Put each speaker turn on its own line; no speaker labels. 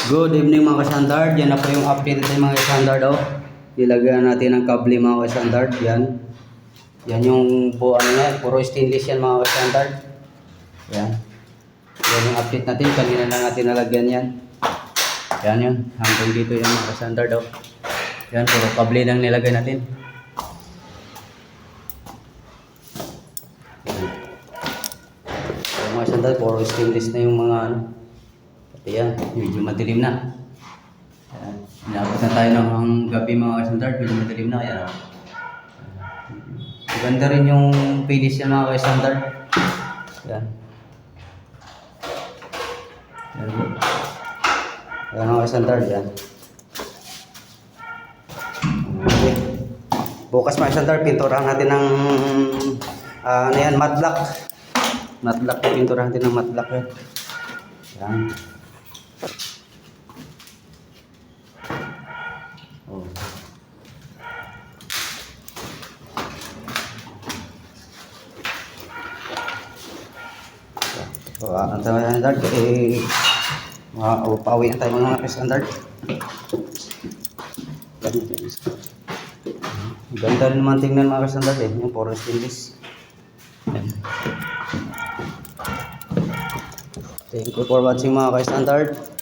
Good evening mga ka-standard. Yan na po yung update natin mga ka-standard. Oh. Ilagyan natin ang kable mga ka-standard. Yan. Yan yung po ano yan. Puro stainless yan mga ka-standard. Yan. Yan yung update natin. Kanina na natin nalagyan yan. Yan yun. Hanggang dito yan mga ka-standard. Oh. Yan. Puro kable lang nilagay natin. Yan. Mga ka-standard. Puro stainless na yung mga ano. Ayan, medyo madilim na. Ayan, inabot na tayo ng gabi mga ka-standard, medyo madilim na. Ayan. Maganda rin yung finish niya mga ka-standard. Ayan. Ayan mga ka-standard, ayan. Okay. Bukas mga ka-standard, pinturahan natin ng ano yan, matte black. Matte black, pinturahan natin ng matte black. Ayan. Oh. So, ang standard pauwi na tayo mga standard. Ganda rin naman tingnan mga standard yung puro stainless. Thank you for watching mga ka-standard.